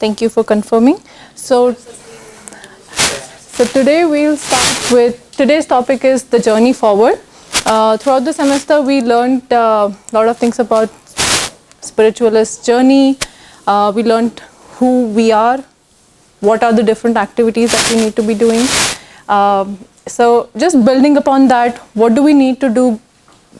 Thank you for confirming. So today we'll start with, today's topic is the journey forward. Throughout the semester we learned a lot of things about spiritualist journey. We learned who we are, what are the different activities that we need to be doing. So just building upon that, what do we need to do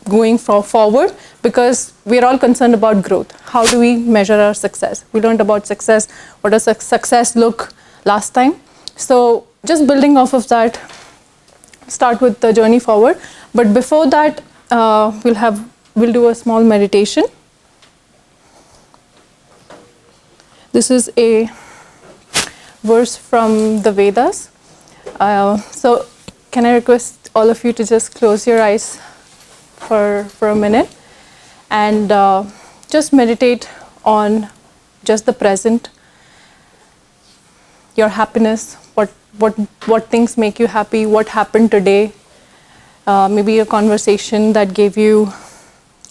going forward, because we're all concerned about growth. How do we measure our success? We learned about success, what does success look last time. So just building off of that, start with the journey forward. But before that, we'll do a small meditation. This is a verse from the Vedas. So can I request all of you to just close your eyes for a minute and just meditate on just the present, your happiness, what things make you happy, what happened today, maybe a conversation that gave you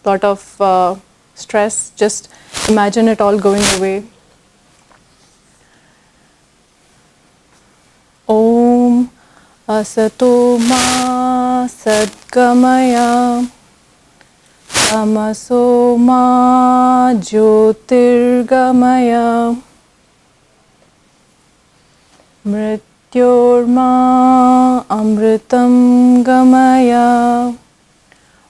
a lot of stress. Just imagine it all going away. Om Asato Ma Sadgamaya Tamaso Ma Jyotirgamaya Mrityorma Amritam Gamaya.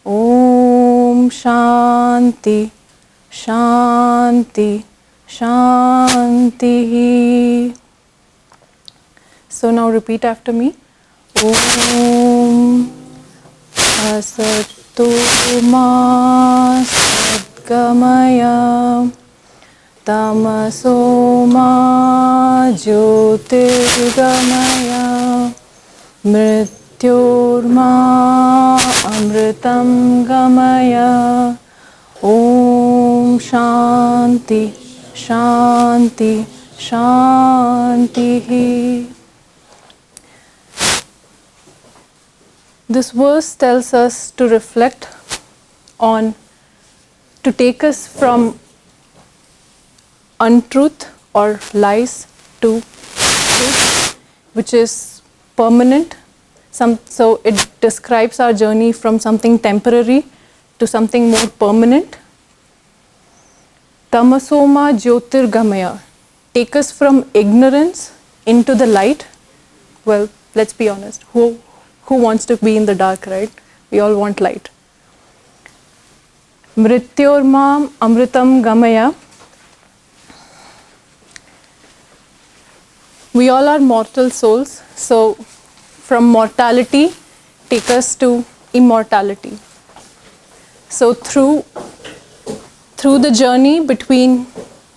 Om Shanti Shanti Shanti. So now repeat after me. Om Asato Ma Sadgamaya Tamaso Ma Jyotirgamaya Mrityorma Amritam Gamaya. Om Shanti Shanti Shanti. This verse tells us to reflect on, to take us from untruth or lies to truth, which is permanent. So it describes our journey from something temporary to something more permanent. Tamasoma Jyotirgamaya, take us from ignorance into the light. Well, let's be honest. Who wants to be in the dark, right? We all want light. Mrityorma Amritam Gamaya. We all are mortal souls. So from mortality, take us to immortality. So through the journey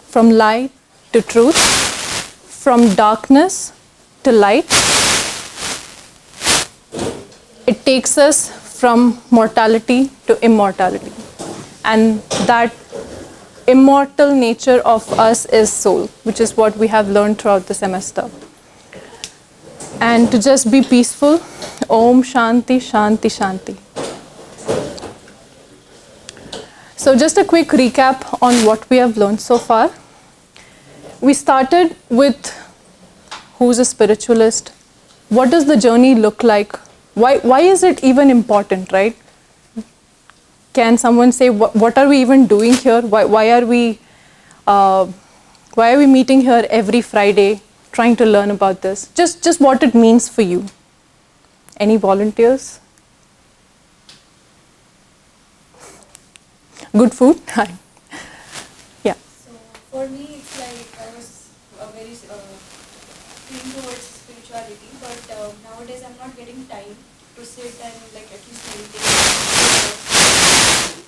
from light to truth, from darkness to light, it takes us from mortality to immortality. And that immortal nature of us is soul, which is what we have learned throughout the semester. And to just be peaceful, Om Shanti Shanti Shanti. So just a quick recap on what we have learned so far. We started with who's a spiritualist, what does the journey look like, why is it even important, right? Can someone say what are we even doing here? Why are we meeting here every Friday trying to learn about this? Just what it means for you. Any volunteers? Good food? Yeah. So for me, it's like I was very keen towards spirituality, but nowadays I'm not getting time to sit and like at least meditate.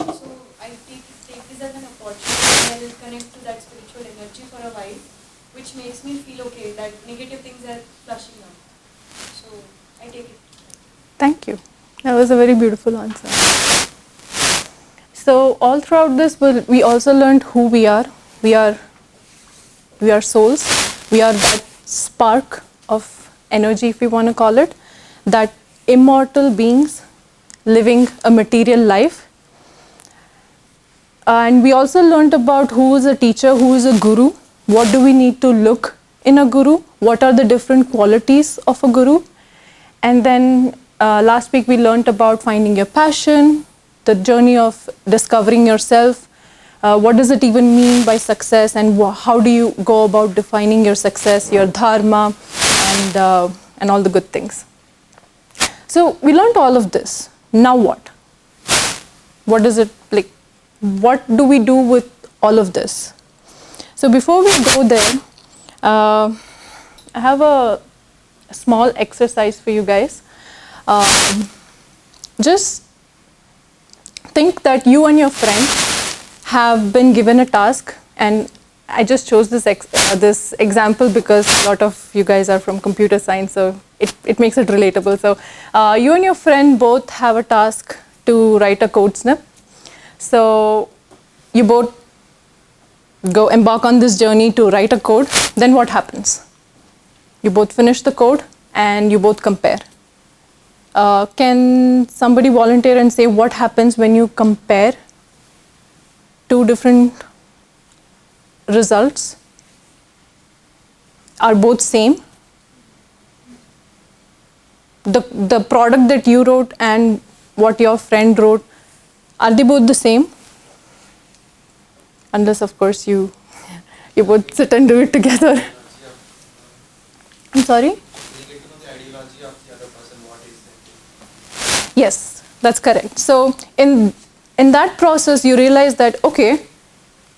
So I take this as an opportunity and I'll connect to that spiritual energy for a while, which makes me feel okay that negative things are flushing out. So I take it. Thank you. That was a very beautiful answer. So all throughout this, we also learned who we are. We are souls. We are that spark of energy, if we want to call it, that immortal beings living a material life. And we also learned about who is a teacher, who is a guru, What do we need to look in a guru? What are the different qualities of a guru? And then last week we learned about finding your passion, the journey of discovering yourself. What does it even mean by success, and how do you go about defining your success, your dharma, and all the good things. So we learned all of this. Now what? What is it like? What do we do with all of this? So before we go there, I have a small exercise for you guys. Just think that you and your friend have been given a task, and I just chose this example because a lot of you guys are from computer science, so it makes it relatable. So you and your friend both have a task to write a code snip. So you both go embark on this journey to write a code. Then what happens? You both finish the code and you both compare. Can somebody volunteer and say what happens when you compare two different results? Are both same? The product that you wrote and what your friend wrote, are they both the same? Unless, of course, you both sit and do it together. I'm sorry? You get to know the ideology of the other person, what is thinking. Yes, that's correct. So in that process, you realize that, okay,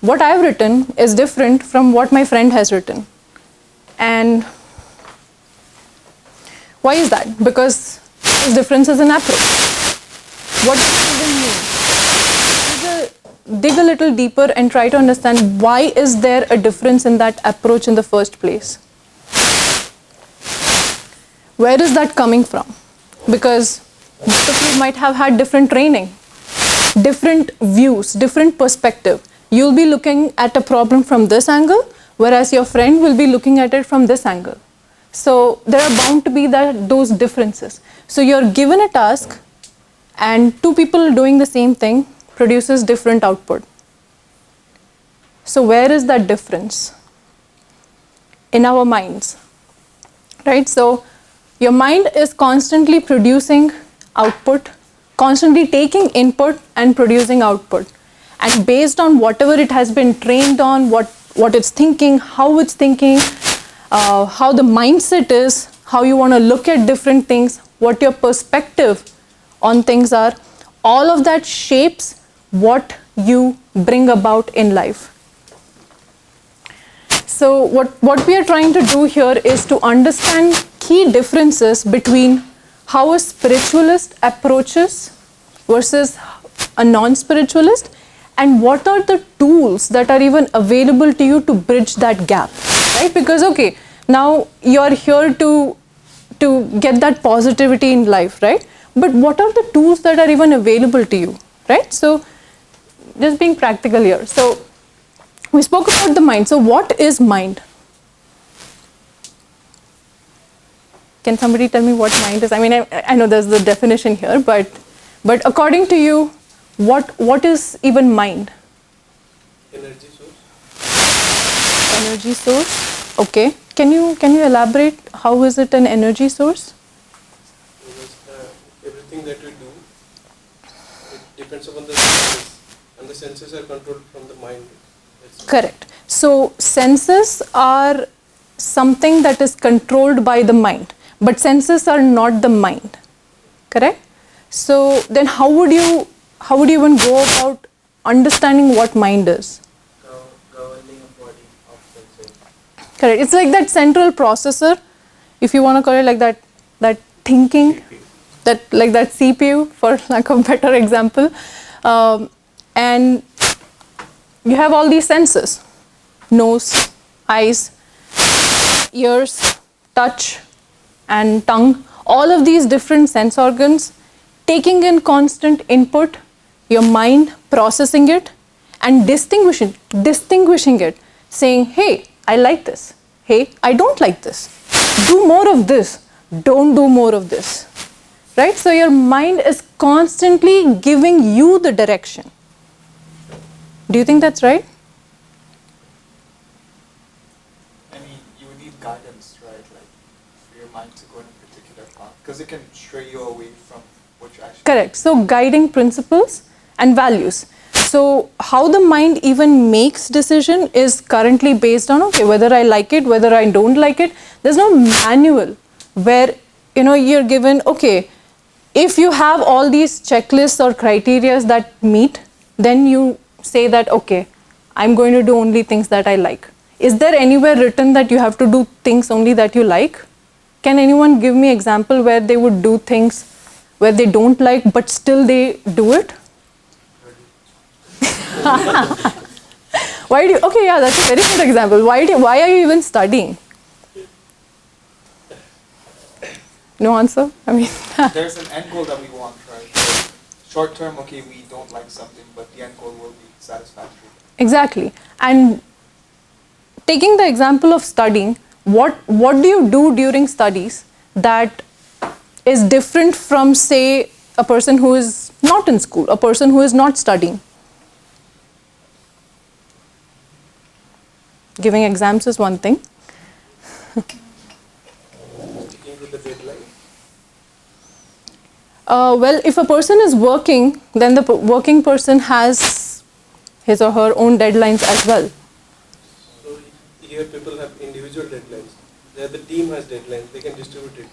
what I've written is different from what my friend has written. And why is that? Because there's differences in approach. What does it even mean? Dig a little deeper and try to understand why is there a difference in that approach in the first place. Where is that coming from? Because both of you might have had different training, different views, different perspective. You'll be looking at a problem from this angle, whereas your friend will be looking at it from this angle. So there are bound to be those differences. So you're given a task, and two people doing the same thing produces different output. So where is that difference? In our minds, right? So your mind is constantly producing output, constantly taking input and producing output. And based on whatever it has been trained on, what it's thinking, how the mindset is, how you want to look at different things, what your perspective on things are, all of that shapes what you bring about in life. So what we are trying to do here is to understand key differences between how a spiritualist approaches versus a non-spiritualist, and what are the tools that are even available to you to bridge that gap, right? Because okay, now you're here to get that positivity in life, right? But what are the tools that are even available to you, right? So just being practical here. So we spoke about the mind. So what is mind? Can somebody tell me what mind is? I mean, I know there's the definition here, but according to you, what is even mind? Energy source. Energy source. Okay. Can you elaborate? How is it an energy source? Because everything that we do, it depends upon the senses, and the senses are controlled from the mind. Correct. So senses are something that is controlled by the mind, but senses are not the mind. Correct? So then how would you even go about understanding what mind is? Governing a body of senses. Correct. It's like that central processor, if you want to call it like that thinking, like that CPU, for lack of a better example. And you have all these senses: nose, eyes, ears, touch, and tongue. All of these different sense organs taking in constant input, your mind processing it and distinguishing it, saying, hey, I like this. Hey, I don't like this. Do more of this. Don't do more of this. Right? So your mind is constantly giving you the direction. Do you think that's right? need guidance, right? Like for your mind to go in a particular path, because it can stray you away from what you actually. Correct. So guiding principles and values. So how the mind even makes decision is currently based on, okay, whether I like it, whether I don't like it. There's no manual where, you know, you're given, okay, if you have all these checklists or criteria that meet, then you say that, okay, I'm going to do only things that I like. Is there anywhere written that you have to do things only that you like? Can anyone give me example where they would do things where they don't like but still they do it? Why do you, okay, yeah, that's a very good example. Why are you even studying? No answer? I mean, there's an end goal that we want, right? Short term, okay, we don't like something, but the end goal will be satisfactory. exactly. And taking the example of studying, what do you do during studies that is different from, say, a person who is not in school, a person who is not studying? Giving exams is one thing. Sticking to the deadline. Well, if a person is working, then the working person has his or her own deadlines as well. So here people have individual deadlines. There the team has deadlines. They can distribute it.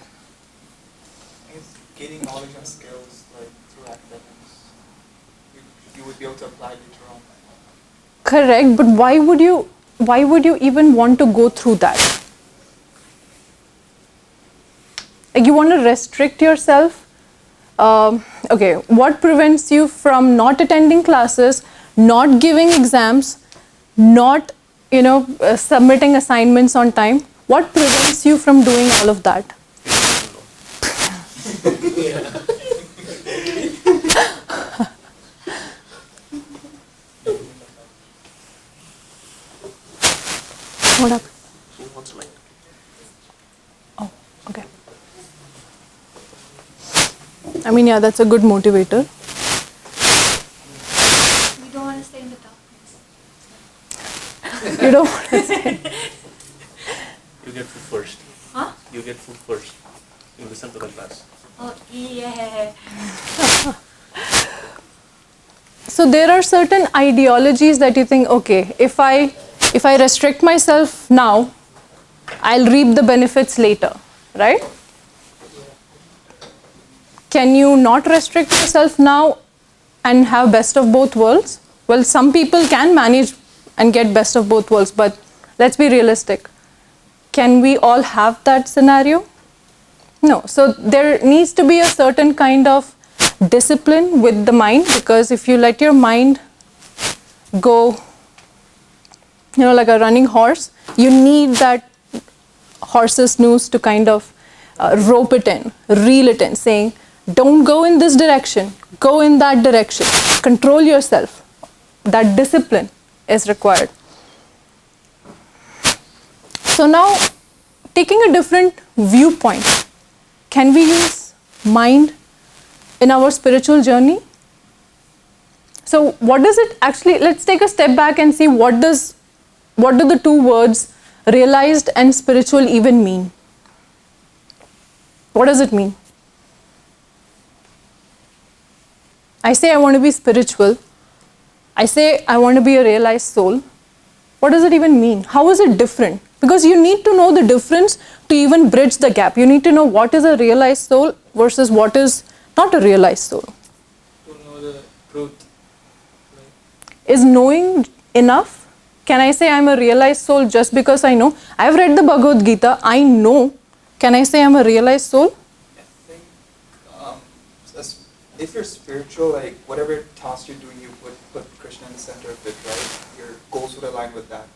It's gaining knowledge and skills like through academics. You would be able to apply later on. Correct, but why would you even want to go through that? Like, you want to restrict yourself. Okay, what prevents you from not attending classes, not giving exams, not, you know, submitting assignments on time? What prevents you from doing all of that? What happened? Oh, okay. I mean, yeah, that's a good motivator. We don't want to stay in the darkness. You don't want to say. You get food first. Huh? You get food first. You listen to the class. Oh, yeah. So there are certain ideologies that you think, okay, if I restrict myself now, I'll reap the benefits later, right? Can you not restrict yourself now and have best of both worlds? Well, some people can manage and get best of both worlds, but let's be realistic. Can we all have that scenario? No. So there needs to be a certain kind of discipline with the mind, because if you let your mind go, you know, like a running horse, you need that horse's noose to kind of rope it in, reel it in, saying, don't go in this direction, go in that direction, control yourself. That discipline is required. So now, taking a different viewpoint, can we use mind in our spiritual journey? So what does it actually, let's take a step back and see what do the two words realized and spiritual even mean? What does it mean? I say I want to be spiritual. I say I want to be a realized soul. What does it even mean? How is it different? Because you need to know the difference to even bridge the gap. You need to know what is a realized soul versus what is not a realized soul. To know the truth. Is knowing enough? Can I say I'm a realized soul just because I know? I've read the Bhagavad Gita, I know. Can I say I'm a realized soul? I think if you're spiritual, like whatever task you're doing, you put Krishna in the center of it, right? Your goals would align with that.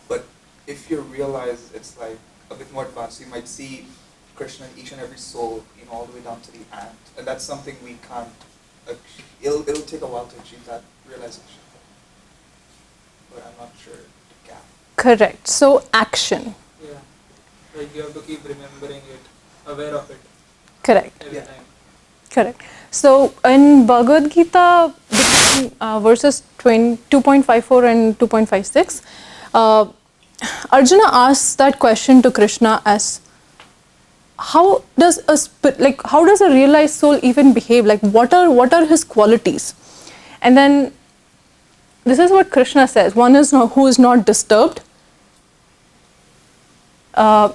But if you realize it's like a bit more advanced, you might see Krishna in each and every soul, you know, all the way down to the ant. And that's something we can't, it'll take a while to achieve that realization. But I'm not sure the gap. Correct. So action. Yeah, like you have to keep remembering it, aware of it Correct. every Yeah. time. Correct. So in Bhagavad Gita, between verses 2.54 and 2.56, Arjuna asks that question to Krishna as how does how does a realized soul even behave? Like what are his qualities? And then this is what Krishna says: one is who is not disturbed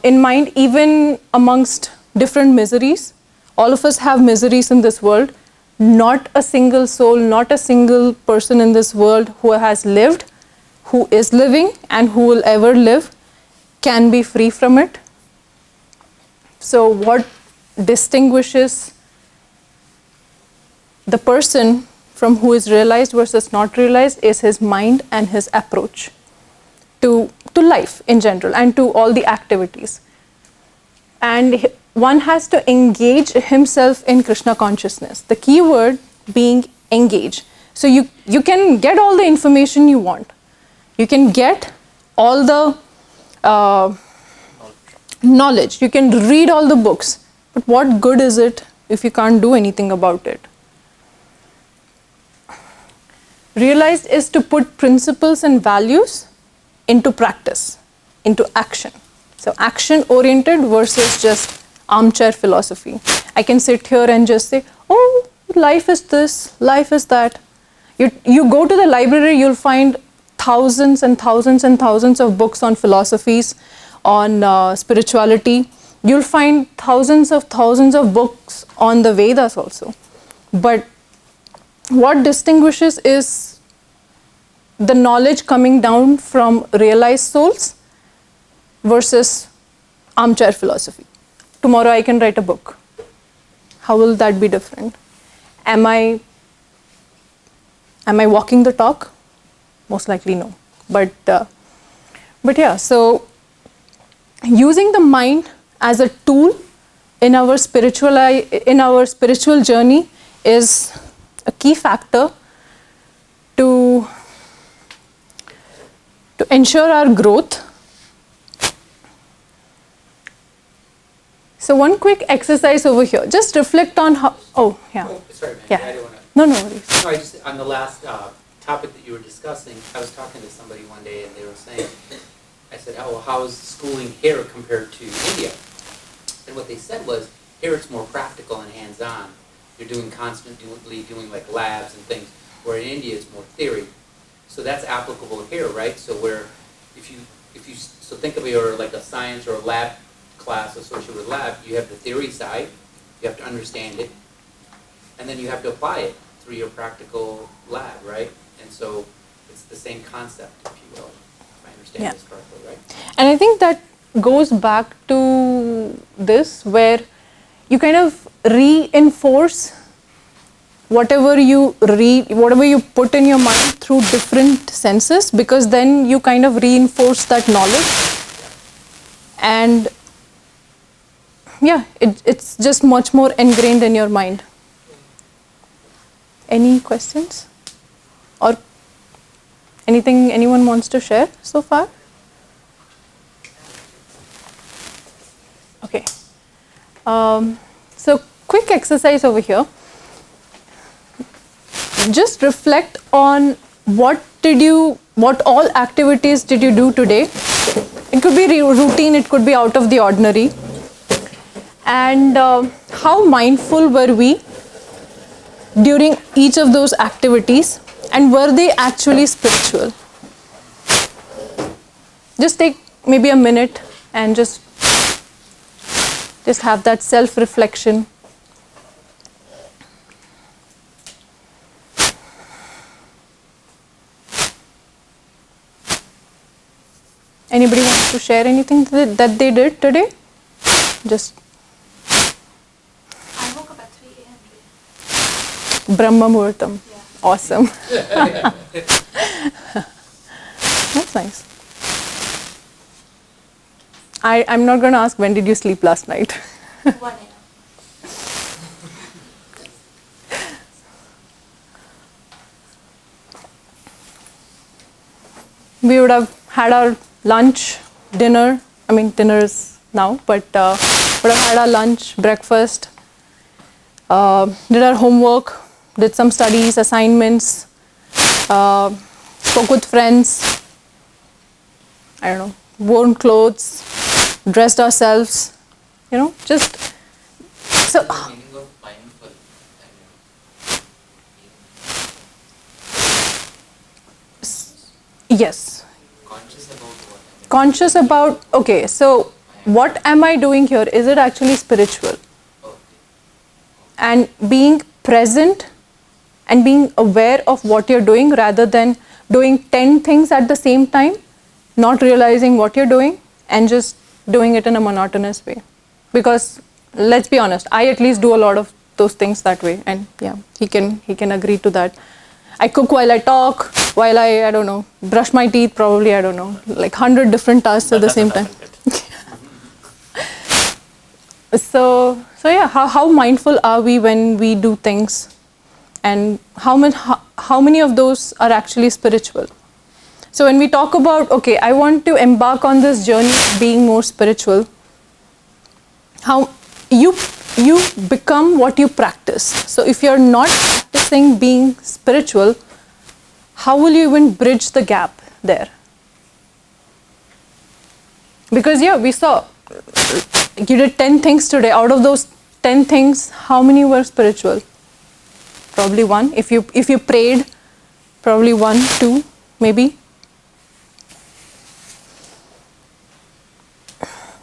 in mind, even amongst different miseries. All of us have miseries in this world. Not a single soul, not a single person in this world who has lived, who is living, and who will ever live can be free from it. So what distinguishes the person from who is realized versus not realized is his mind and his approach to life in general and to all the activities. And one has to engage himself in Krishna consciousness. The key word being engage. So you can get all the information you want. You can get all the knowledge. You can read all the books. But what good is it if you can't do anything about it? Realized is to put principles and values into practice, into action. So action oriented versus just armchair philosophy. I can sit here and just say, oh, life is this, life is that. You go to the library, you'll find thousands and thousands and thousands of books on philosophies, on spirituality. You'll find thousands of books on the Vedas also. But what distinguishes is the knowledge coming down from realized souls versus armchair philosophy. Tomorrow I can write a book. How will that be different? Am I walking the talk? Most likely no. But yeah, so using the mind as a tool in our spiritual journey is a key factor to ensure our growth. So one quick exercise over here. Just reflect on how. Oh yeah. Oh, sorry, man. Yeah. I didn't want to. No worries. No, I just on the last topic that you were discussing, I was talking to somebody one day, and they were saying, I said, "Oh, how is schooling here compared to India?" And what they said was, here it's more practical and hands-on. You're constantly doing like labs and things, where in India it's more theory. So that's applicable here, right? So where if you so think of your like a science or a lab class associated with lab, you have the theory side, you have to understand it, and then you have to apply it through your practical lab, right? And so it's the same concept, if you will, if I understand this correctly, right? And I think that goes back to this, where you kind of reinforce whatever you read, whatever you put in your mind through different senses, because then you kind of reinforce that knowledge. And yeah, it's just much more ingrained in your mind. Any questions? Or anything anyone wants to share so far? Okay. So quick exercise over here. Just reflect on what all activities did you do today. It could be routine, it could be out of the ordinary. And how mindful were we during each of those activities, and were they actually spiritual? Just take maybe a minute and just have that self-reflection. Anybody wants to share anything that they did today? Just I woke up at 3 a.m. today. Brahma Muhurtam. Yeah. Awesome. That's nice. I'm not going to ask when did you sleep last night. 1 a.m. We would have had our lunch, dinner. I mean, dinner is now, but would have had our lunch, breakfast, did our homework, did some studies, assignments, spoke with friends, I don't know, worn clothes, dressed ourselves, just so. The meaning of mindful. Yes. Conscious about what? Conscious about, okay, so what am I doing here? Is it actually spiritual? Okay. And being present and being aware of what you're doing rather than doing 10 things at the same time, not realizing what you're doing and just doing it in a monotonous way. Because let's be honest, I at least do a lot of those things that way, and yeah, he can agree to that. I cook while I talk, while I don't know, brush my teeth, probably, I don't know, like 100 different tasks at the same time. So yeah, how mindful are we when we do things, and how many of those are actually spiritual? So when we talk about, okay, I want to embark on this journey of being more spiritual, how you become what you practice. So if you're not practicing being spiritual, how will you even bridge the gap there? Because yeah, we saw you did 10 things today. Out of those 10 things, how many were spiritual? Probably one. If you prayed, probably 1, 2, maybe.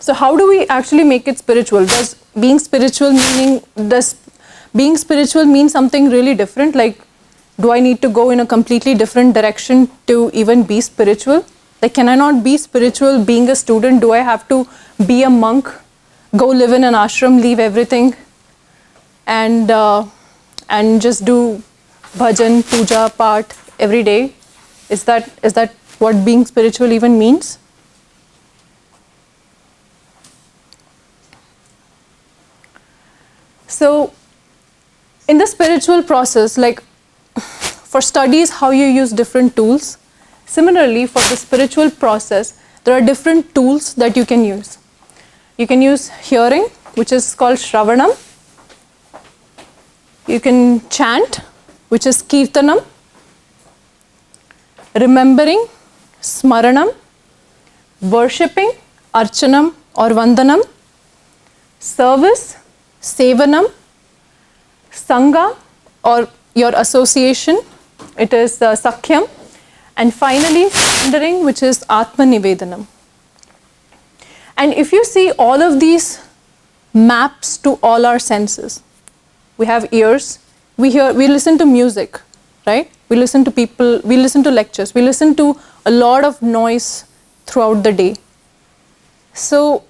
So how do we actually make it spiritual? Does being spiritual mean something really different? Like, do I need to go in a completely different direction to even be spiritual? Like, can I not be spiritual being a student? Do I have to be a monk, go live in an ashram, leave everything, and just do bhajan, puja, part every day? Is that what being spiritual even means? So in the spiritual process, like for studies, how you use different tools. Similarly, for the spiritual process, there are different tools that you can use. You can use hearing, which is called Shravanam. You can chant, which is Kirtanam. Remembering, Smaranam. Worshipping, Archanam or Vandanam. Service, Sevanam. Sangha or your association, it is Sakhyam. And finally, surrendering, which is Atma Nivedanam. And if you see, all of these maps to all our senses. We have ears, we listen to music, right? We listen to people, we listen to lectures, we listen to a lot of noise throughout the day. So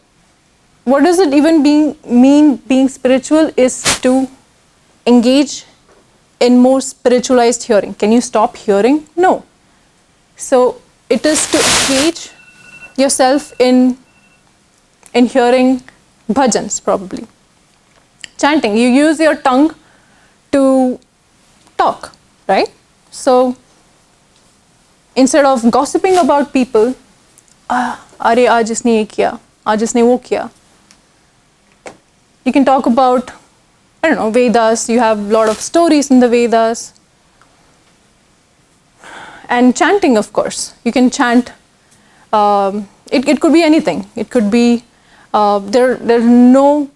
what does it even mean being spiritual is to engage in more spiritualized hearing. Can you stop hearing? No. So it is to engage yourself in hearing bhajans, probably. Chanting, you use your tongue to talk, right? So instead of gossiping about people, अरे आज इसने ये किया, आज इसने वो किया. You can talk about, I don't know, Vedas. You have a lot of stories in the Vedas. And chanting, of course. You can chant. It could be anything. It could be, there's no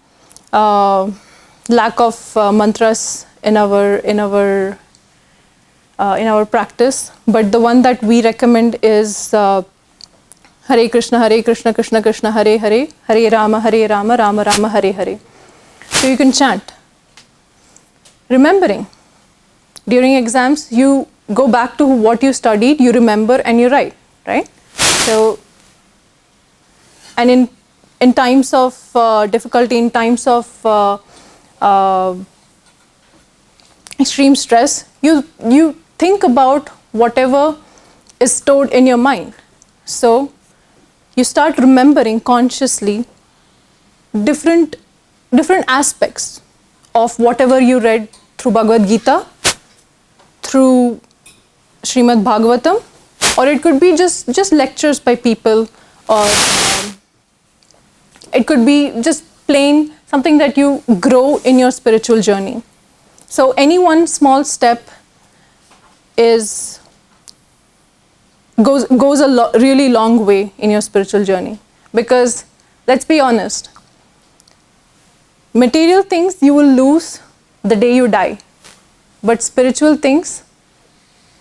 lack of mantras in our practice. But the one that we recommend is Hare Krishna, Krishna Krishna, Hare Hare, Hare Rama, Rama Rama, Hare Hare. So you can chant. Remembering. During exams, you go back to what you studied, you remember and you write, right? So, and in times of difficulty, in times of extreme stress, you think about whatever is stored in your mind. So you start remembering consciously different aspects of whatever you read through Bhagavad Gita, through Srimad Bhagavatam, or it could be just lectures by people, or it could be just plain something that you grow in your spiritual journey. So any one small step is goes a really long way in your spiritual journey. Because let's be honest, material things you will lose the day you die, but spiritual things,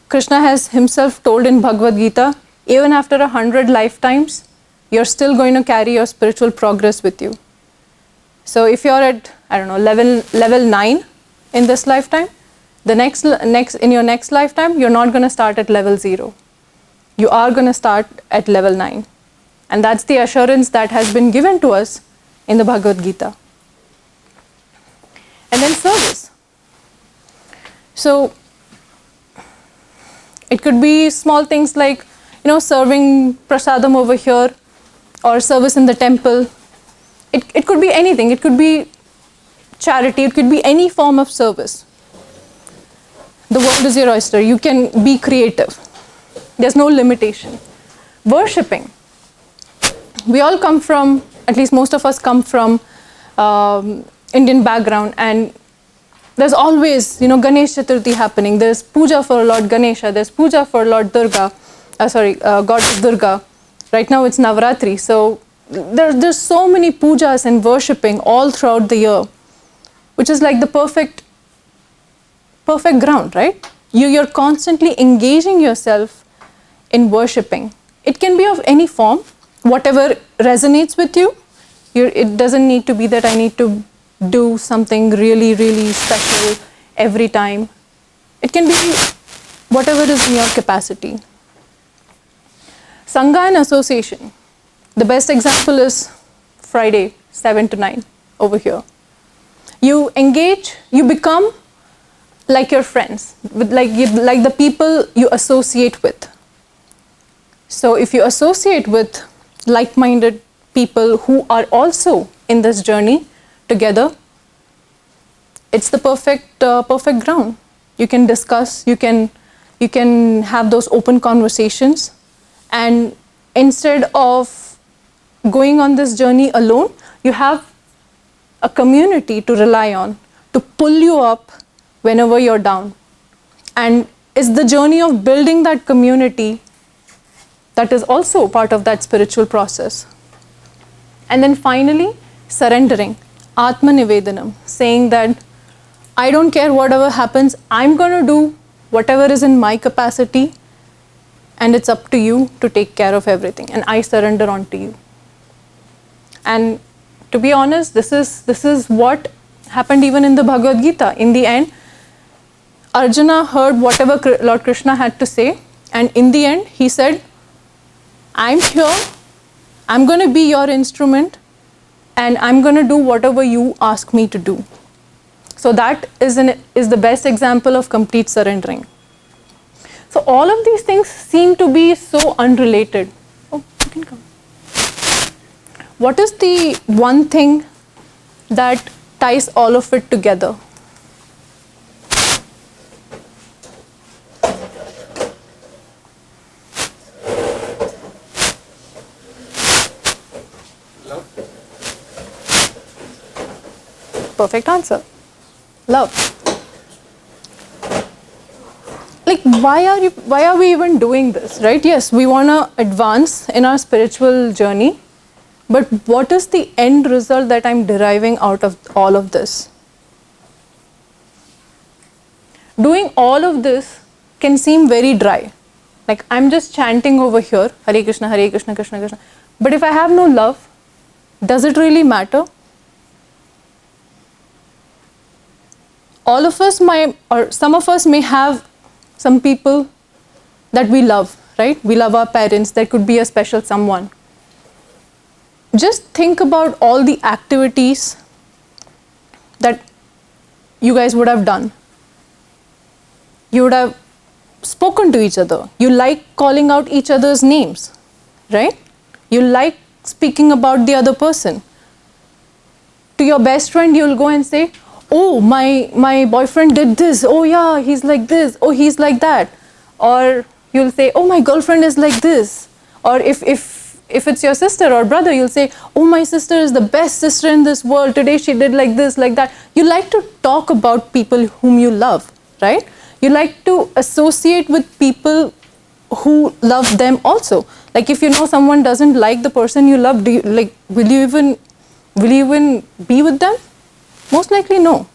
Krishna has himself told in Bhagavad Gita, even after 100 lifetimes, you're still going to carry your spiritual progress with you. So if you're at, I don't know, level 9 in this lifetime, in your next lifetime, you're not going to start at level 0. You are going to start at level 9. And that's the assurance that has been given to us in the Bhagavad Gita. And then service. So it could be small things like, serving prasadam over here, or service in the temple. It could be anything. It could be charity. It could be any form of service. The world is your oyster. You can be creative. There's no limitation. Worshipping. We all come from, at least most of us come from Indian background, and there's always, Ganesh Chaturthi happening. There's puja for Lord Ganesha. There's puja for Lord Durga. Goddess Durga. Right now it's Navratri. So there's so many pujas and worshipping all throughout the year, which is like the perfect ground, right? You're constantly engaging yourself in worshipping. It can be of any form, whatever resonates with you. It doesn't need to be that I need to do something really, really special every time. It can be whatever is in your capacity. Sangha and association. The best example is Friday, 7 to 9 over here. You engage, you become like your friends, like the people you associate with. So if you associate with like-minded people who are also in this journey together, it's the perfect ground. You can discuss, you can have those open conversations, and instead of going on this journey alone, you have a community to rely on, to pull you up whenever you're down. And it's the journey of building that community that is also part of that spiritual process. And then finally, surrendering, Atma Nivedanam, saying that I don't care whatever happens, I'm going to do whatever is in my capacity, and it's up to you to take care of everything, and I surrender onto you. And to be honest, this is what happened even in the Bhagavad Gita. In the end, Arjuna heard whatever Lord Krishna had to say, and in the end he said, I'm here, I'm going to be your instrument, and I'm going to do whatever you ask me to do. So that is the best example of complete surrendering. So all of these things seem to be so unrelated. Oh, you can come. What is the one thing that ties all of it together? Love. Perfect answer. Love. Like, why are we even doing this, right? Yes, we want to advance in our spiritual journey, but what is the end result that I'm deriving out of all of this? Doing all of this can seem very dry. Like, I'm just chanting over here, Hare Krishna, Krishna Krishna. But if I have no love, does it really matter? All of us some of us may have some people that we love, right? We love our parents. There could be a special someone. Just think about all the activities that you guys would have done. You would have spoken to each other. You like calling out each other's names, right? You like speaking about the other person. To your best friend, you'll go and say, oh, my boyfriend did this. Oh yeah, he's like this. Oh, he's like that. Or you'll say, oh, my girlfriend is like this. Or if it's your sister or brother, you'll say, oh, my sister is the best sister in this world. Today she did like this, like that. You like to talk about people whom you love, right? You like to associate with people who love them also. Like if you know someone doesn't like the person you love, will you even be with them? Most likely no.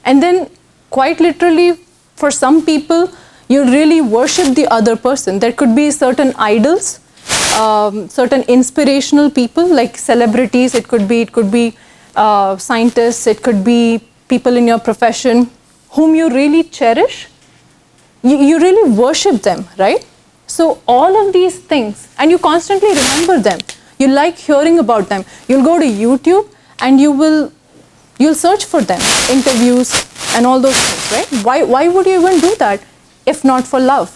And then quite literally, for some people, you really worship the other person. There could be certain idols, certain inspirational people like celebrities. It could be scientists. It could be people in your profession whom you really cherish. You really worship them, right? So all of these things, and you constantly remember them. You like hearing about them. You'll go to YouTube and you'll search for them, interviews and all those things, right? Why would you even do that if not for love?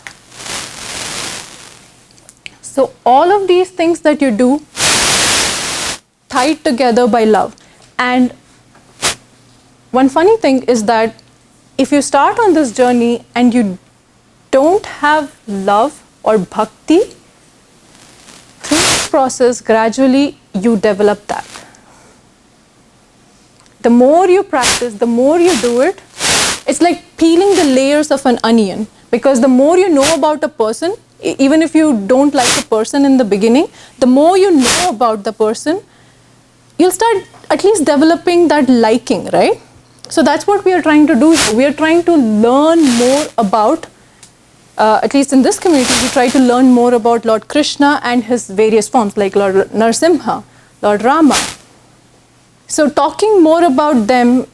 So all of these things that you do, tied together by love. And one funny thing is that if you start on this journey and you don't have love or bhakti, through this process, gradually you develop that. The more you practice, the more you do it, it's like peeling the layers of an onion. Because the more you know about a person, even if you don't like a person in the beginning, the more you know about the person, you'll start at least developing that liking, right? So that's what we are trying to do here. We are trying to learn more about, at least in this community, we try to learn more about Lord Krishna and his various forms, like Lord Narasimha, Lord Rama. So talking more about them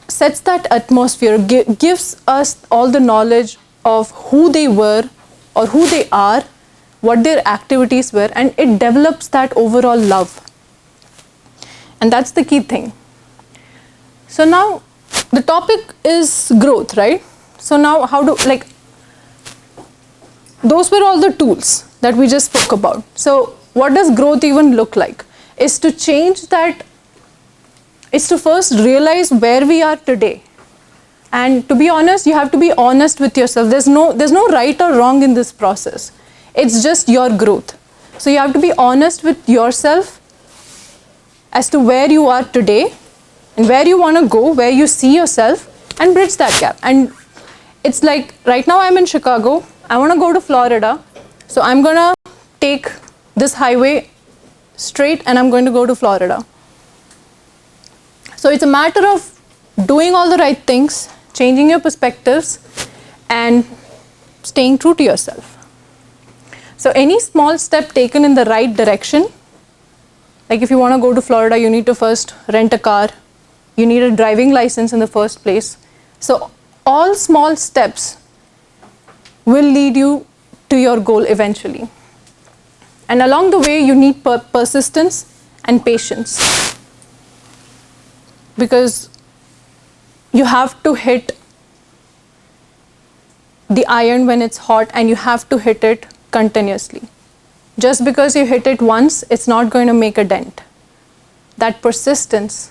sets that atmosphere, gives us all the knowledge of who they were or who they are, what their activities were, and it develops that overall love. And that's the key thing. So now the topic is growth, right? So now those were all the tools that we just spoke about. So what does growth even look like? Is to change that, is to first realize where we are today. And to be honest, you have to be honest with yourself. There's no right or wrong in this process. It's just your growth. So you have to be honest with yourself as to where you are today and where you want to go, where you see yourself, and bridge that gap. And it's like right now I'm in Chicago. I want to go to Florida. So I'm going to take this highway straight and I'm going to go to Florida. So it's a matter of doing all the right things, changing your perspectives, and staying true to yourself. So any small step taken in the right direction, like if you want to go to Florida, you need to first rent a car. You need a driving license in the first place. So all small steps will lead you to your goal eventually. And along the way, you need persistence and patience. Because you have to hit the iron when it's hot, and you have to hit it continuously. Just because you hit it once, it's not going to make a dent. That persistence.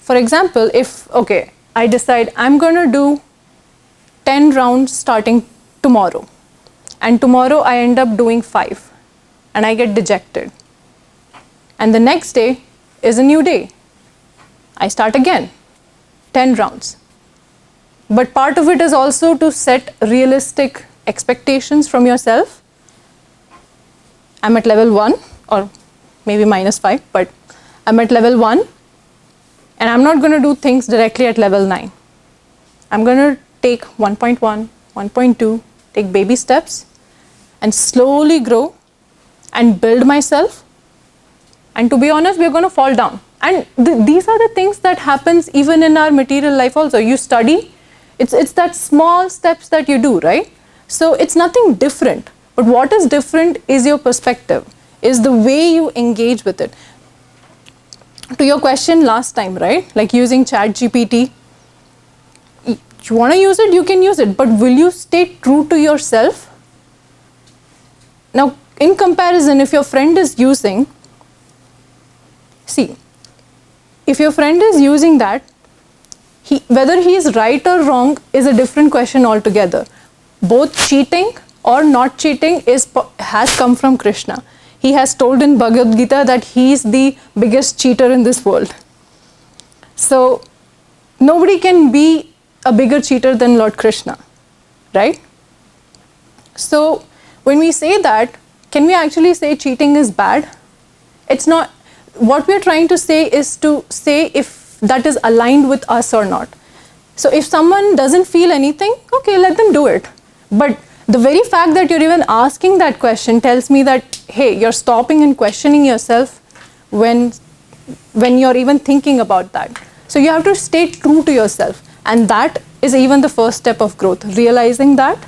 For example, I decide I'm going to do 10 rounds starting tomorrow. And tomorrow I end up doing 5. And I get dejected. And the next day is a new day. I start again. 10 rounds. But part of it is also to set realistic expectations from yourself. I'm at level 1 or maybe -5, but I'm at level 1 and I'm not going to do things directly at level 9. I'm going to take 1.1, 1.2, take baby steps and slowly grow and build myself. And to be honest, we're going to fall down. And these are the things that happens even in our material life also. You study, it's that small steps that you do, right? So it's nothing different. But what is different is your perspective, is the way you engage with it. To your question last time, right? Like using ChatGPT. You want to use it, you can use it. But will you stay true to yourself? Now, in comparison, if your friend is using, see, if your friend is using that, whether he is right or wrong is a different question altogether. Both cheating or not cheating has come from Krishna. He has told in Bhagavad Gita that he is the biggest cheater in this world. So nobody can be a bigger cheater than Lord Krishna, right? So when we say that, can we actually say cheating is bad? It's not. What we're trying to say is to say if that is aligned with us or not. So if someone doesn't feel anything, okay, let them do it. But the very fact that you're even asking that question tells me that, hey, you're stopping and questioning yourself when you're even thinking about that. So you have to stay true to yourself. And that is even the first step of growth, realizing that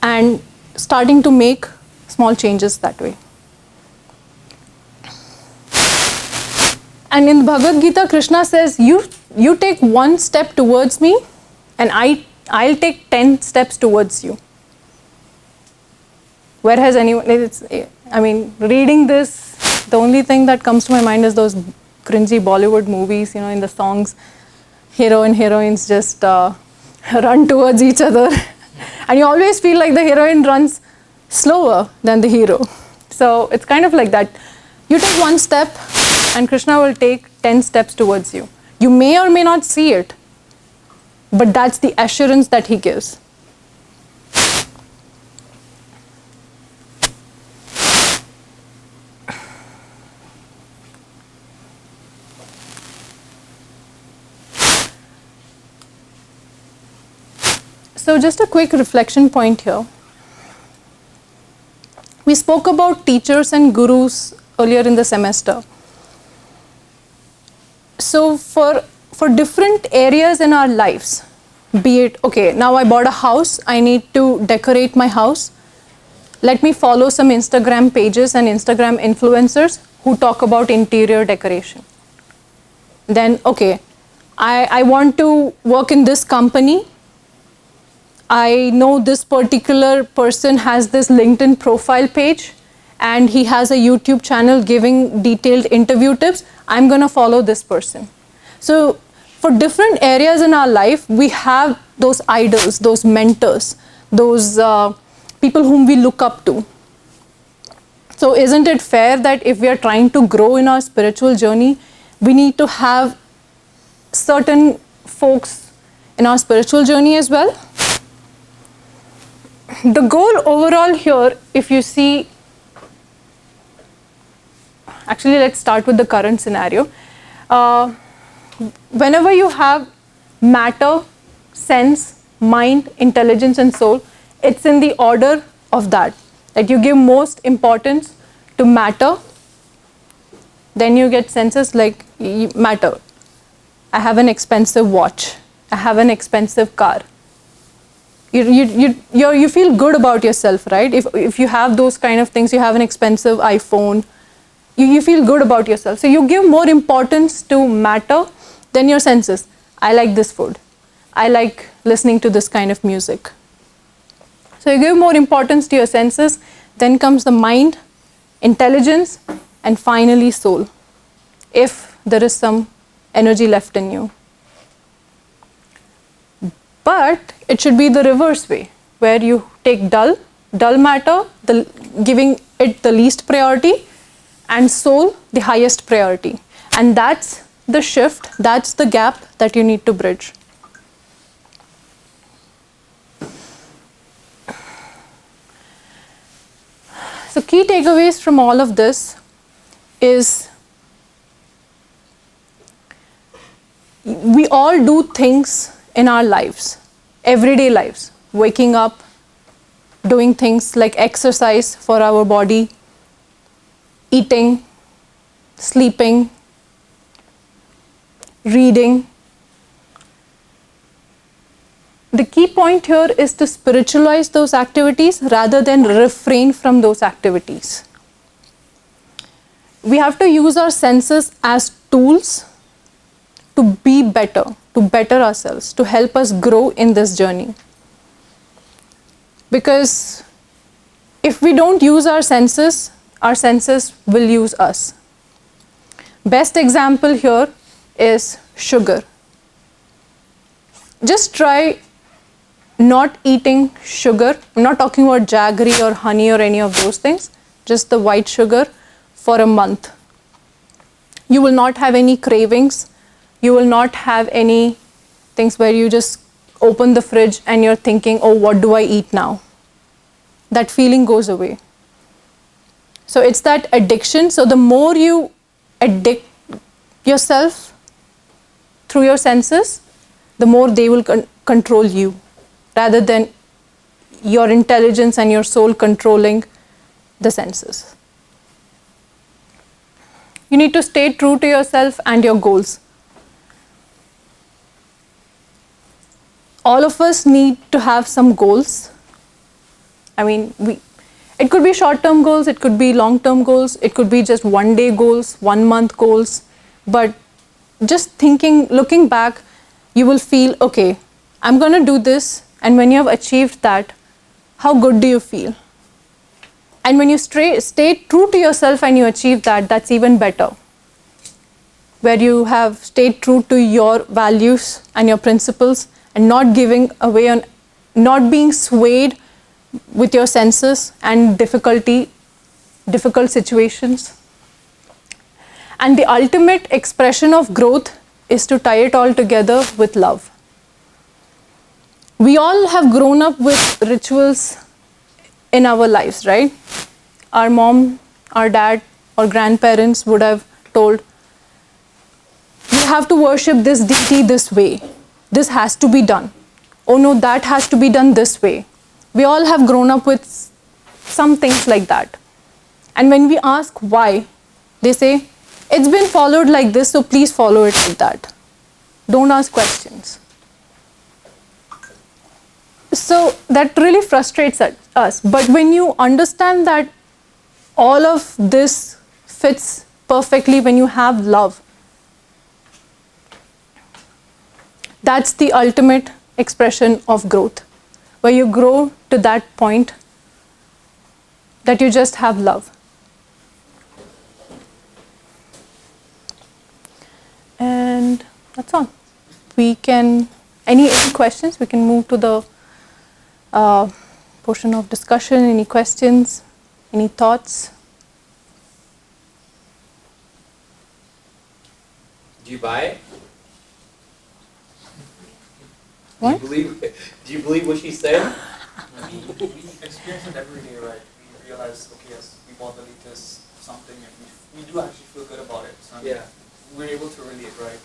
and starting to make small changes that way. And in Bhagavad Gita, Krishna says, you take one step towards me and I'll take 10 steps towards you. Where has anyone, reading this, the only thing that comes to my mind is those cringy Bollywood movies, in the songs, hero and heroines just run towards each other. And you always feel like the heroine runs slower than the hero. So it's kind of like that. You take one step and Krishna will take 10 steps towards you. You may or may not see it, but that's the assurance that he gives. So just a quick reflection point here. We spoke about teachers and gurus earlier in the semester. So for different areas in our lives, be it, okay, now I bought a house, I need to decorate my house. Let me follow some Instagram pages and Instagram influencers who talk about interior decoration. Then, okay, I want to work in this company. I know this particular person has this LinkedIn profile page and he has a YouTube channel giving detailed interview tips. I'm going to follow this person. So for different areas in our life, we have those idols, those mentors, those people whom we look up to. So isn't it fair that if we are trying to grow in our spiritual journey, we need to have certain folks in our spiritual journey as well? The goal overall here, if you see, actually let's start with the current scenario. Whenever you have matter, sense, mind, intelligence and soul, it's in the order of that you give most importance to matter, then you get senses like matter. I have an expensive watch, I have an expensive car. You feel good about yourself, right? If you have those kind of things, you have an expensive iPhone, you feel good about yourself. So you give more importance to matter than your senses. I like this food. I like listening to this kind of music. So you give more importance to your senses, then comes the mind, intelligence, and finally soul, if there is some energy left in you. But it should be the reverse way, where you take dull matter, giving it the least priority, and soul the highest priority. And that's the shift, that's the gap that you need to bridge. So key takeaways from all of this is we all do things in our lives, everyday lives, waking up, doing things like exercise for our body, eating, sleeping, reading. The key point here is to spiritualize those activities rather than refrain from those activities. We have to use our senses as tools to be better, to better ourselves, to help us grow in this journey. Because if we don't use our senses will use us. Best example here is sugar. Just try not eating sugar. I'm not talking about jaggery or honey or any of those things, just the white sugar for a month. You will not have any cravings. You will not have any things where you just open the fridge and you're thinking, oh, what do I eat now? That feeling goes away. So it's that addiction. So the more you addict yourself through your senses, the more they will control you, rather than your intelligence and your soul controlling the senses. You need to stay true to yourself and your goals. All of us need to have some goals. I mean, it could be short-term goals, it could be long-term goals, it could be just one-day goals, one-month goals. But just thinking, looking back, you will feel, okay, I'm going to do this. And when you have achieved that, how good do you feel? And when you stay true to yourself and you achieve that, that's even better. Where you have stayed true to your values and your principles and not giving away on, not being swayed with your senses and difficult situations. And the ultimate expression of growth is to tie it all together with love. We all have grown up with rituals in our lives, right? Our mom, our dad, or grandparents would have told, you have to worship this deity this way. This has to be done. Oh no, that has to be done this way. We all have grown up with some things like that. And when we ask why, they say, it's been followed like this, so please follow it like that. Don't ask questions. So that really frustrates us. But when you understand that all of this fits perfectly when you have love, that's the ultimate expression of growth, where you grow to that point that you just have love. And that's all. We can, any questions? We can move to the portion of discussion. Any questions? Any thoughts? Do you buy it? What? Do you believe what she's saying? We experience it every day, right? We realize, okay, yes, we bought the latest something, and we do actually feel good about it. So Yeah. we're able to relate, right?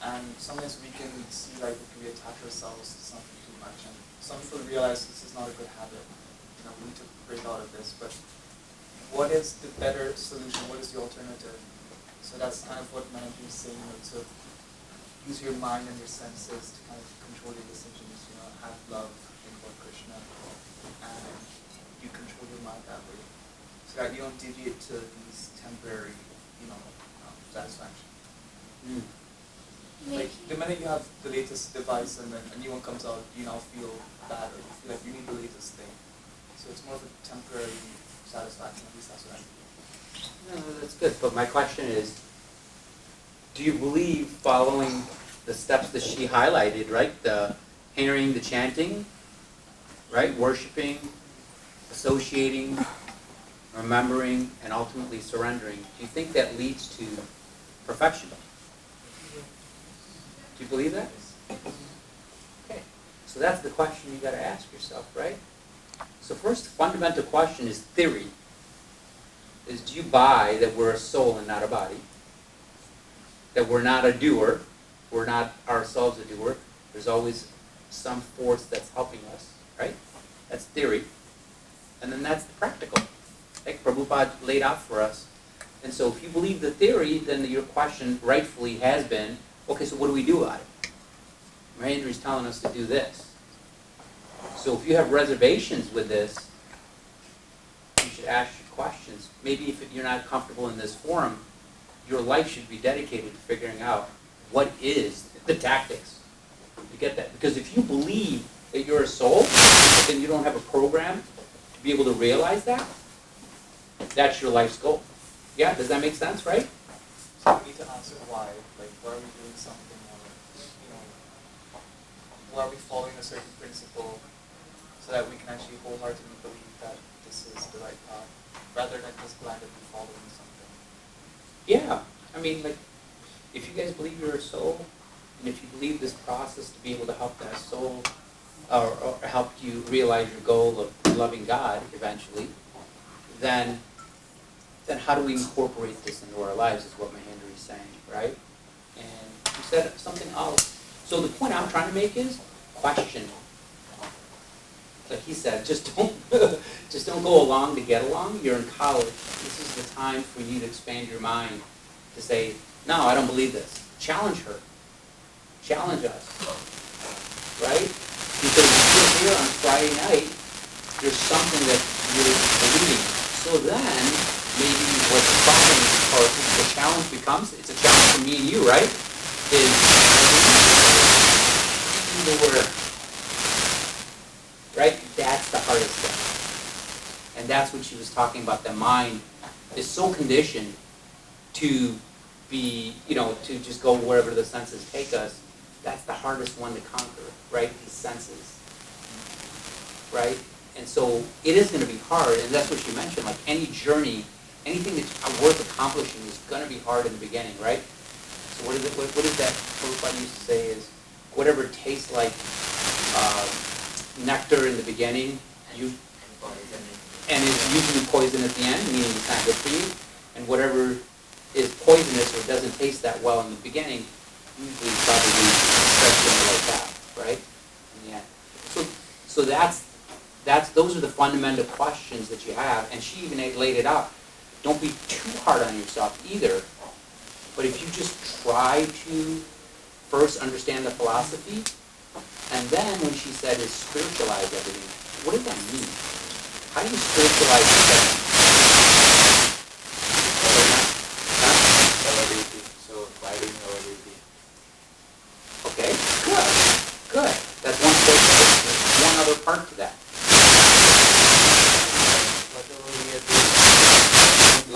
And sometimes we can see, like, if we attach ourselves to something too much, and some people realize this is not a good habit. You know, we need to break out of this. But what is the better solution? What is the alternative? So that's kind of what Mahendri is saying, you know, to use your mind and your senses to kind of control your decisions, you know, have love, think about Krishna, and you control your mind that way. So that you don't deviate to these temporary, you know, satisfaction. Like, the minute you have the latest device and then a new one comes out, you now feel bad, or you feel like you need the latest thing. So it's more of a temporary satisfaction, at least that's what I feel. No, that's good. But my question is, do you believe following the steps that she highlighted, right? The hearing, the chanting, right? Worshiping, associating, remembering, and ultimately surrendering. Do you think that leads to perfection? Do you believe that? Okay. So that's the question you got to ask yourself, right? So first, the fundamental question is theory. Is, do you buy that we're a soul and not a body? That we're not a doer, we're not ourselves a doer. There's always some force that's helping us, right? That's theory. And then that's the practical, like Prabhupada laid out for us. And so if you believe the theory, then your question rightfully has been, okay, so what do we do about it? Mahendri's telling us to do this. So if you have reservations with this, you should ask your questions. Maybe if you're not comfortable in this forum, your life should be dedicated to figuring out what is the tactics to get that. Because if you believe that you're a soul, but then you don't have a program to be able to realize that, that's your life's goal. Yeah, does that make sense, right? So we need to answer why. Like, why are we doing something, or, you know, why are we following a certain principle, so that we can actually wholeheartedly believe that this is the right path, rather than just blindly following something. Yeah, I mean, like, if you guys believe you're a soul, And if you believe this process to be able to help that soul, or help you realize your goal of loving God eventually, then how do we incorporate this into our lives is what Mahendri is saying, right? And you said something else. So the point I'm trying to make is question. Like he said, just don't go along to get along. You're in college. This is the time for you to expand your mind to say, no, I don't believe this. Challenge her. Challenge us. Right? Because if you're here on Friday night, there's something that you're believing. So then, maybe what the problem or the challenge becomes, it's a challenge for me and you, right? Is the word. Right? That's the hardest thing. And that's what she was talking about. The mind is so conditioned to be, to just go wherever the senses take us. That's the hardest one to conquer, right? These senses. Right? And so it is going to be hard, and that's what you mentioned, like any journey, anything that's worth accomplishing is going to be hard in the beginning, right? So what is that Prabhupada used to say is, whatever tastes like nectar in the beginning, and is usually poison at the end, meaning it's not good for you, and whatever is poisonous or doesn't taste that well in the beginning, usually probably starts going like that, right? Yeah. So those are the fundamental questions that you have, and she even laid it out. Don't be too hard on yourself either, but if you just try to first understand the philosophy, and then when she said is spiritualize everything, what does that mean? How do you spiritualize everything? Our duty. So abiding our duty. Okay, good. That's one portion. There's one other part to that. Whatever we are doing,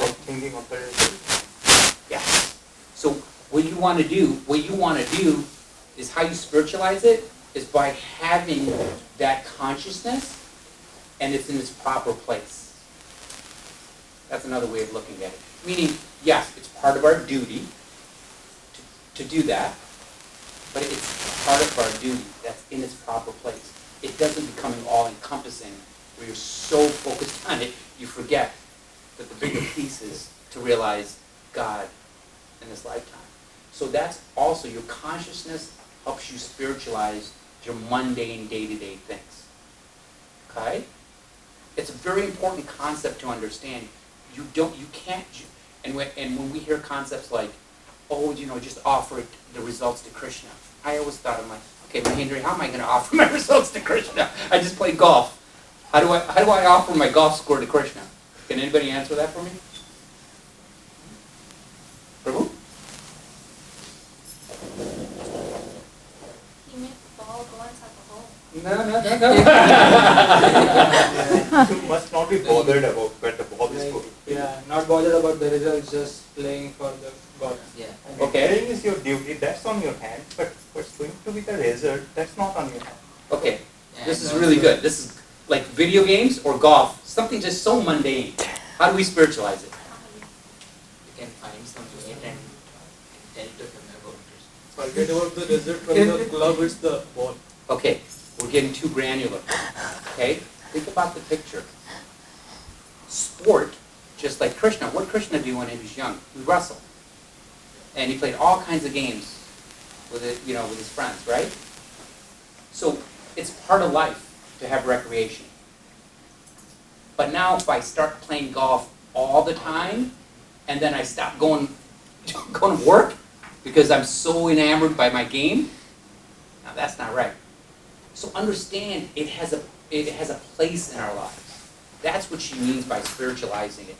like thinking of the result. Yeah. So what you want to do is how you spiritualize it is by having that consciousness and it's in its proper place. That's another way of looking at it. Meaning, yes, it's part of our duty to do that, but it's part of our duty that's in its proper place. It doesn't become all-encompassing where you're so focused on it, you forget that the bigger piece is to realize God in this lifetime. So that's also, your consciousness helps you spiritualize your mundane day-to-day things. Okay? It's a very important concept to understand. You can't, and when we hear concepts like, oh, just offer the results to Krishna. I always thought, I'm like, okay, Mahendri, how am I going to offer my results to Krishna? I just play golf. How do I offer my golf score to Krishna? Can anybody answer that for me? Prabhu? He made the ball go inside the hole. No. You must not be bothered about where the ball is going. Yeah, not bothered about the results, just playing for the God. Yeah. Okay. Playing is your duty, that's on your hand, but what's going to be the result, that's not on your hand. Okay, Yeah, this is and really also- good. This is like video games or golf. Something just so mundane. How do we spiritualize it? You can find some way and tell to him about it. Forget about the result when the club hits the ball. Okay, we're getting too granular. Okay, think about the picture. Sport, just like Krishna. What did Krishna do when he was young? He wrestled, and he played all kinds of games with it, with his friends, right? So it's part of life to have recreation. But now, if I start playing golf all the time, and then I stop going to work because I'm so enamored by my game, now that's not right. So understand it has a place in our lives. That's what she means by spiritualizing it.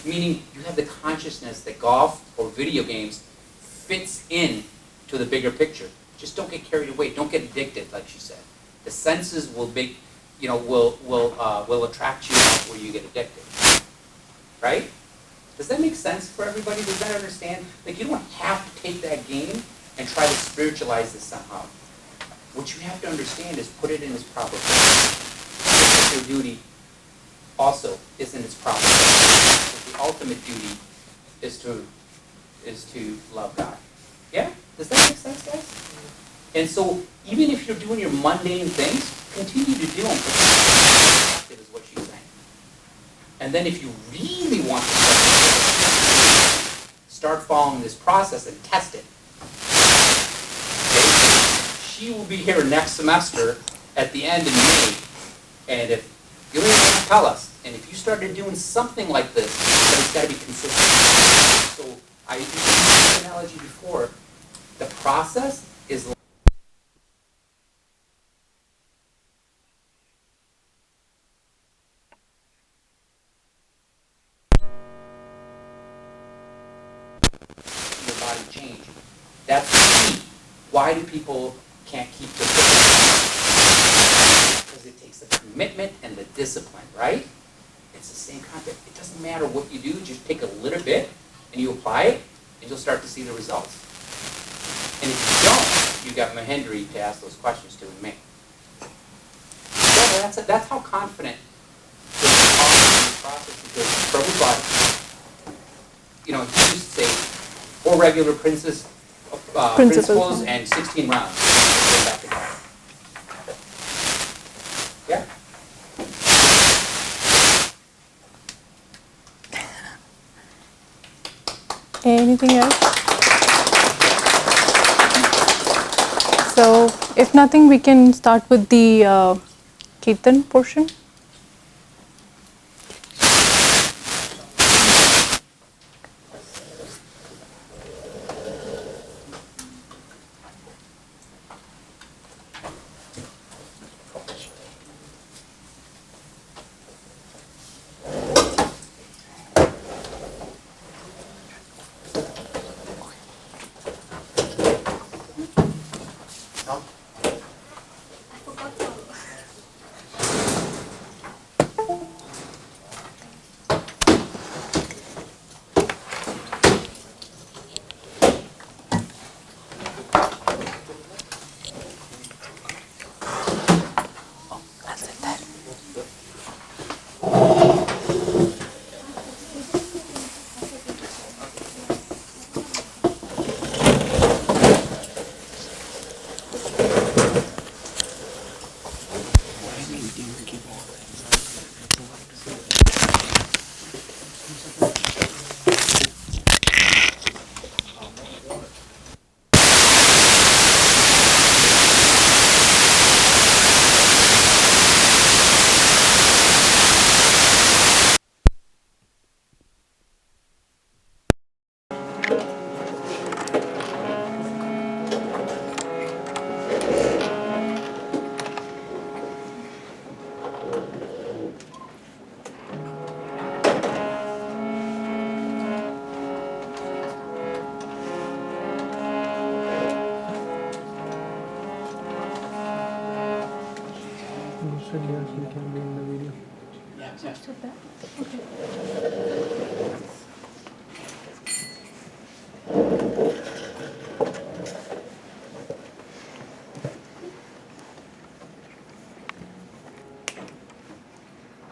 Meaning you have the consciousness that golf or video games fits in to the bigger picture. Just don't get carried away. Don't get addicted, like she said. The senses will will attract you where you get addicted. Right? Does that make sense for everybody? Does that understand? Like, you don't have to take that game and try to spiritualize this somehow. What you have to understand is put it in its proper place. Your duty also is in its proper place. The ultimate duty is to love God. Yeah? Does that make sense, guys? And so even if you're doing your mundane things, continue to do them. Is what she's saying. And then if you really want to start following this process and test it. Okay? She will be here next semester at the end in May. And if you don't even have to tell us, and if you started doing something like this, then it's got to be consistent. So I used the analogy before. The process is your body change. That's the key. Why do people can't keep their fitness? Because it takes the commitment and the discipline, right? It's the same concept. It doesn't matter what you do, just take a little bit and you apply it, and you'll start to see the results. And if you don't, you got Mahendri to ask those questions to and me. So that's how confident this process is. Because Prabhupada, he used to say 4 regular principles and 16 rounds. Back to back. Yeah? Anything else? So, if nothing, we can start with the Kirtan portion.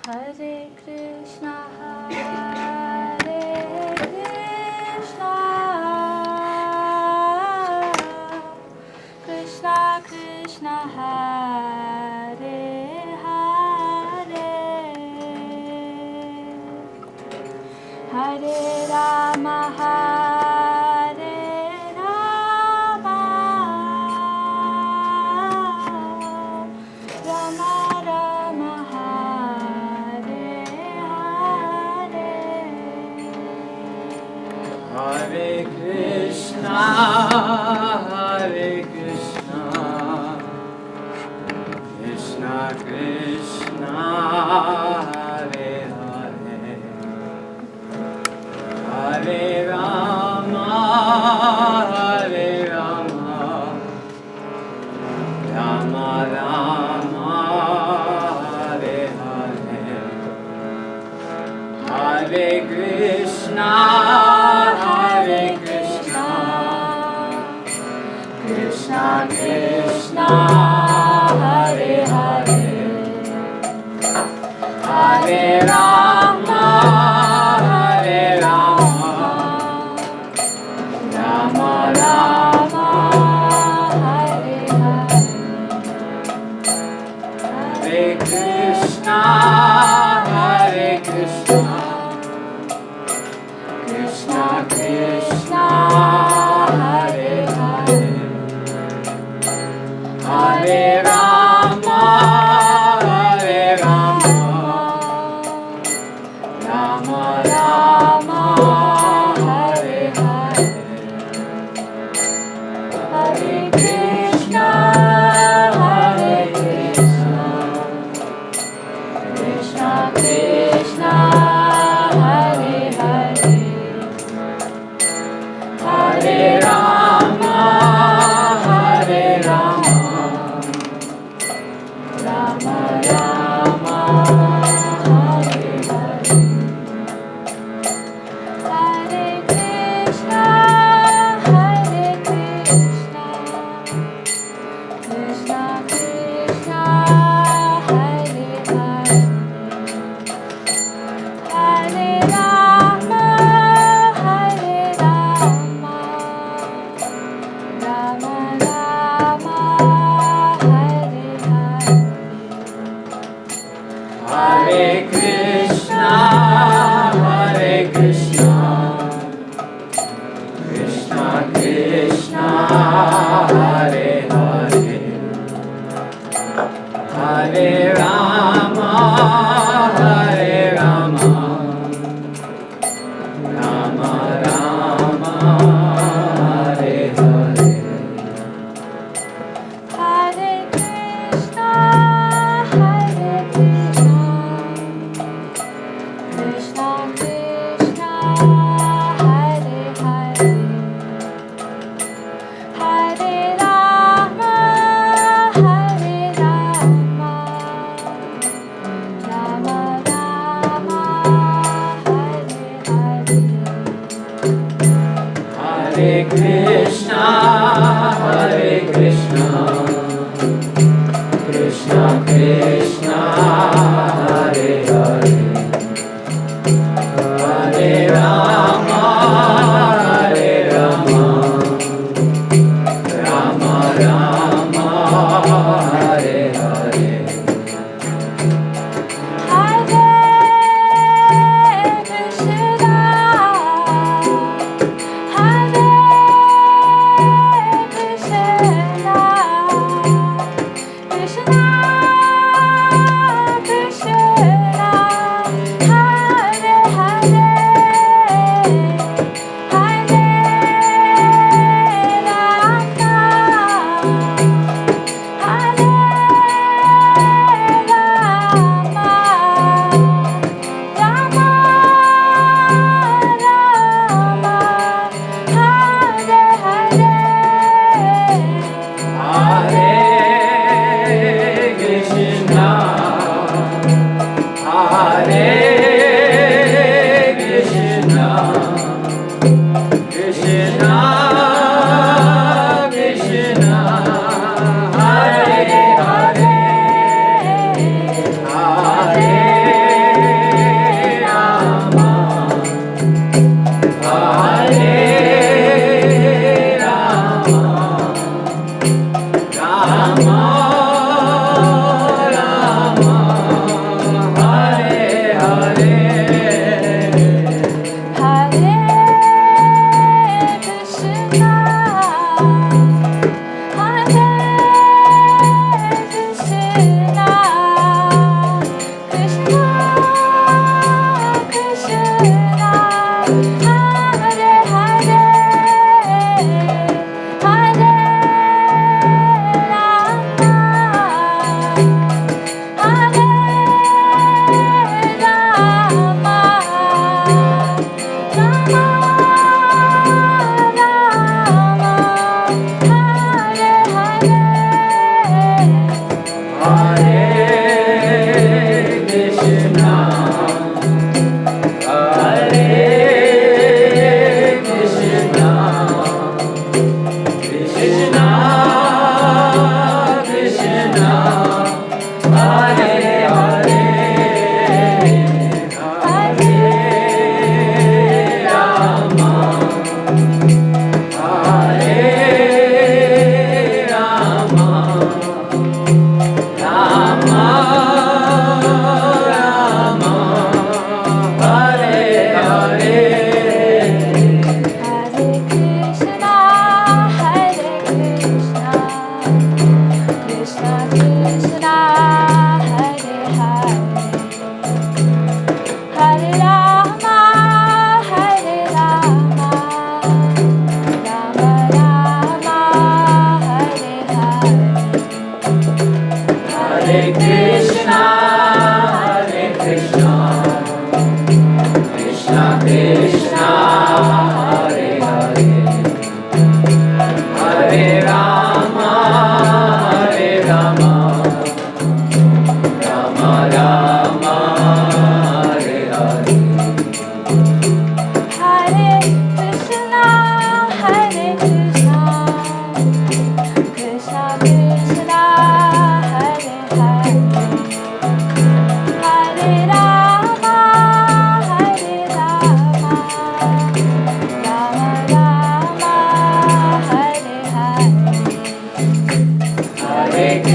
Hare Krishna, Hare Krishna, Krishna Krishna, Hare Hare, Hare Rama, Hare Rama, Rama Rama, Hare Hare, Hare Krishna, Hare Krishna, Krishna Krishna, Hare Hare, Hare Rama, Hare Rama, Rama Rama, Hare Hare, Hare Krishna, Hare Krishna, Krishna Krishna, Hare Hare, Hare Rama, Hare Rama, Rama Rama, Rama, Hare Hare, Hare Krishna, Hare Krishna, Krishna Krishna, Hare Hare, Hare Rama, Hare Rama, Rama Rama, Hare Hare, Hare Krishna, Hare Krishna, Krishna Krishna, Hare Hare, Hare Rama, Hare Rama, Rama Rama, Hare Hare, Hare Krishna, Hare Krishna, Krishna Krishna, Hare Hare, Hare Rama, Hare Rama, Rama Rama, Hare Hare, Hare Krishna, Hare Krishna, Krishna Krishna, Hare Hare, Hare Rama, Hare Rama, Rama Rama, Hare Hare, Hare Krishna, Hare Krishna, Krishna Krishna, Hare Hare, Hare Rama, Hare Rama, Rama Rama, Hare Hare, Hare Krishna, Hare Krishna, Krishna Krishna, Hare Hare,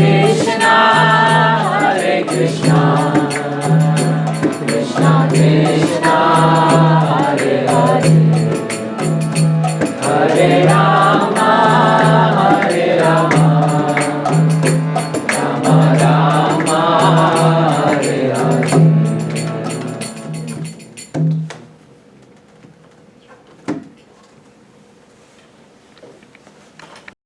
Krishna, Krishna Krishna